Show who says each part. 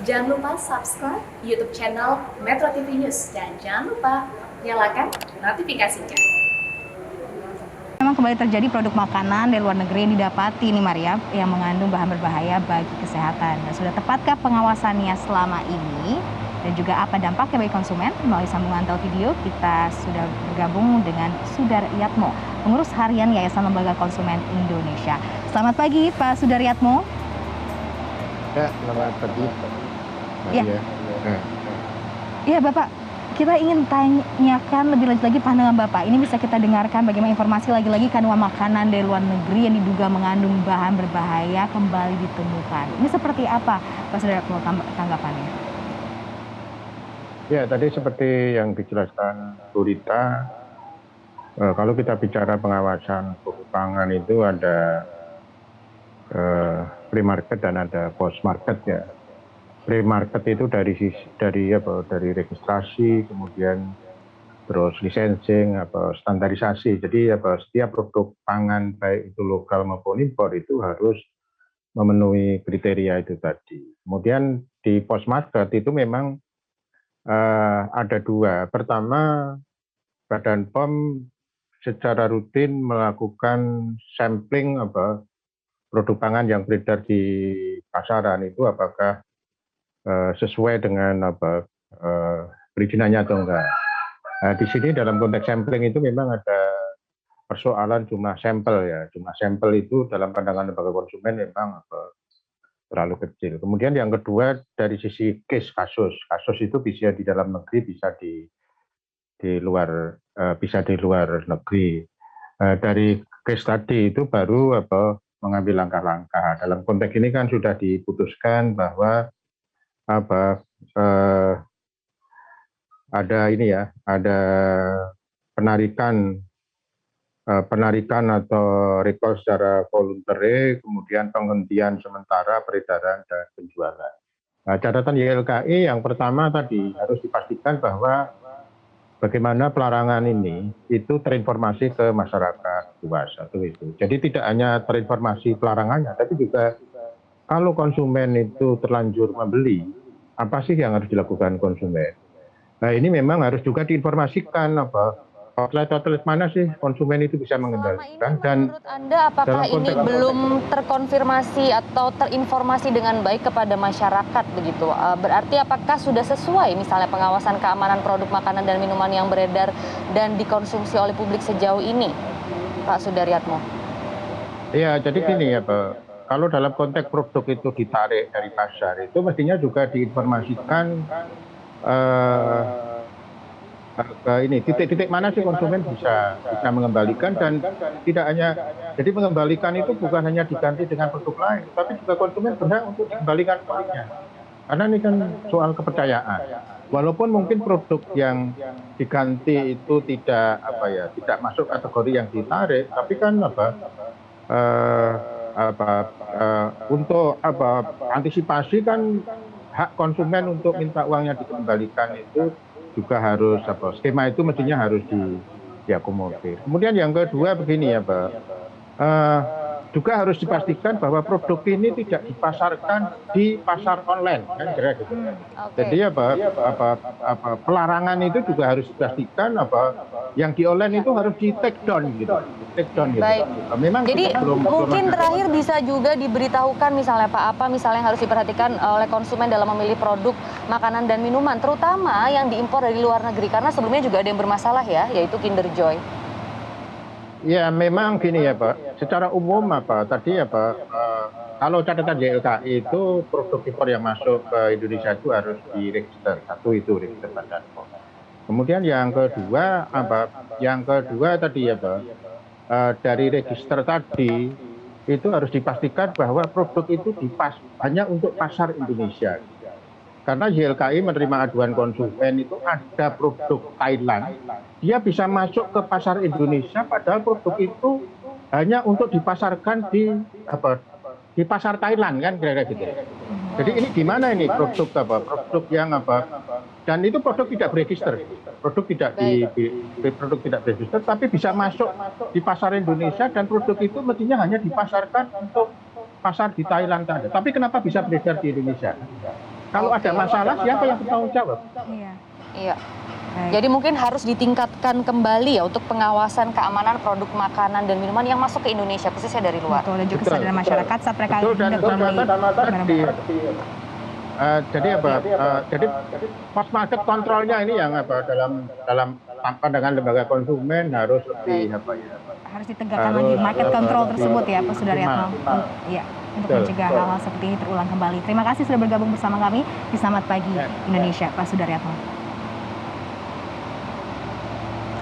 Speaker 1: Jangan lupa subscribe YouTube channel Metro TV News dan jangan lupa nyalakan notifikasinya.
Speaker 2: Memang kembali terjadi produk makanan dari luar negeri yang didapati nih Maria yang mengandung bahan berbahaya bagi kesehatan. Dan sudah tepatkah pengawasannya selama ini? Dan juga apa dampaknya bagi konsumen? Melalui sambungan video kita sudah bergabung dengan Sudaryatmo, pengurus harian Yayasan Lembaga Konsumen Indonesia. Selamat pagi Pak Sudaryatmo.
Speaker 3: Ya, selamat pagi.
Speaker 2: Ya. Ya Bapak, kita ingin tanyakan lebih lanjut lagi pandangan Bapak. Ini bisa kita dengarkan bagaimana informasi lagi-lagi kandungan makanan dari luar negeri yang diduga mengandung bahan berbahaya kembali ditemukan. Ini seperti apa Pak Sudaryatmo tanggapannya?
Speaker 3: Ya, tadi seperti yang dijelaskan Bu Rita, kalau kita bicara pengawasan produk pangan itu ada pre-market dan ada post-market ya. Pre-market itu dari registrasi, kemudian terus licensing, standarisasi. Jadi setiap produk pangan baik itu lokal maupun impor itu harus memenuhi kriteria itu tadi. Kemudian di post-market itu memang ada dua. Pertama, Badan POM secara rutin melakukan sampling produk pangan yang beredar di pasaran itu apakah sesuai dengan perizinannya atau enggak. Nah, di sini dalam konteks sampling itu memang ada persoalan jumlah sampel ya. Jumlah sampel itu dalam pandangan lembaga konsumen memang terlalu kecil. Kemudian yang kedua dari sisi case kasus itu bisa di dalam negeri, bisa di luar negeri. Dari case tadi itu baru mengambil langkah-langkah. Dalam konteks ini kan sudah diputuskan bahwa ada penarikan atau recall secara voluntary, kemudian penghentian sementara peredaran dan penjualan. Nah, catatan YLKI yang pertama tadi harus dipastikan bahwa bagaimana pelarangan ini itu terinformasi ke masyarakat luas atau itu. Jadi tidak hanya terinformasi pelarangannya, tapi juga kalau konsumen itu terlanjur membeli, apa sih yang harus dilakukan konsumen? Nah, ini memang harus juga diinformasikan outlet mana sih konsumen itu bisa mengendalikan. Dan
Speaker 2: menurut Anda apakah ini belum terkonfirmasi atau terinformasi dengan baik kepada masyarakat begitu? Berarti apakah sudah sesuai misalnya pengawasan keamanan produk makanan dan minuman yang beredar dan dikonsumsi oleh publik sejauh ini, Pak Sudaryatmo?
Speaker 3: Iya, jadi gini ya Pak. Kalau dalam konteks produk itu ditarik dari pasar, itu mestinya juga diinformasikan ke ini titik-titik mana sih konsumen bisa mengembalikan, dan tidak hanya jadi mengembalikan itu bukan hanya diganti dengan produk lain, tapi juga konsumen berhak untuk dikembalikan produknya. Karena ini kan soal kepercayaan. Walaupun mungkin produk yang diganti itu tidak masuk kategori yang ditarik, tapi kan untuk antisipasi kan hak konsumen untuk minta uangnya dikembalikan itu juga harus skema itu mestinya harus diakomodir. Kemudian yang kedua begini ya Pak, juga harus dipastikan bahwa produk ini tidak dipasarkan di pasar online kan kira gitu. Jadi pelarangan itu juga harus dipastikan yang di online itu harus di take down gitu.
Speaker 2: Baik.
Speaker 3: Memang
Speaker 2: jadi mungkin terakhir bisa juga diberitahukan misalnya Pak, apa misalnya yang harus diperhatikan oleh konsumen dalam memilih produk makanan dan minuman, terutama yang diimpor dari luar negeri, karena sebelumnya juga ada yang bermasalah ya, yaitu Kinder Joy.
Speaker 3: Ya memang gini ya Pak, secara umum kalau catatan YLKI itu produk impor yang masuk ke Indonesia itu harus diregister. Satu itu register Badan POM. Kemudian yang kedua tadi ya Pak, dari register tadi itu harus dipastikan bahwa produk itu hanya untuk pasar Indonesia. Karena YLKI menerima aduan konsumen itu ada produk Thailand, dia bisa masuk ke pasar Indonesia padahal produk itu hanya untuk dipasarkan di pasar Thailand kan kira-kira gitu. Jadi ini gimana ini produk yang dan itu produk tidak beregister, produk tidak beregister tapi bisa masuk di pasar Indonesia, dan produk itu mestinya hanya dipasarkan untuk pasar di Thailand tadi. Tapi kenapa bisa beredar di Indonesia? Kalau ada masalah, siapa yang bertanggung jawab?
Speaker 2: Iya.
Speaker 4: Iya.
Speaker 2: Baik.
Speaker 4: Jadi mungkin harus ditingkatkan kembali ya untuk pengawasan keamanan produk makanan dan minuman yang masuk ke Indonesia, khususnya dari luar.
Speaker 2: Betul, dan juga
Speaker 3: Betul.
Speaker 2: kesadaran masyarakat saat mereka
Speaker 3: Betul, dan
Speaker 2: hendak membeli
Speaker 3: tadi,
Speaker 2: barang-barang.
Speaker 3: jadi jadi post market kontrolnya ini yang dalam pandangan lembaga konsumen harus lebih
Speaker 2: Harus ditegakkan lagi market control tersebut ya, Pak Sudaryatmo. Iya, untuk
Speaker 3: Betul.
Speaker 2: mencegah hal-hal seperti ini terulang kembali. Terima kasih sudah bergabung bersama kami di Selamat Pagi Indonesia, Pak Sudaryatmo.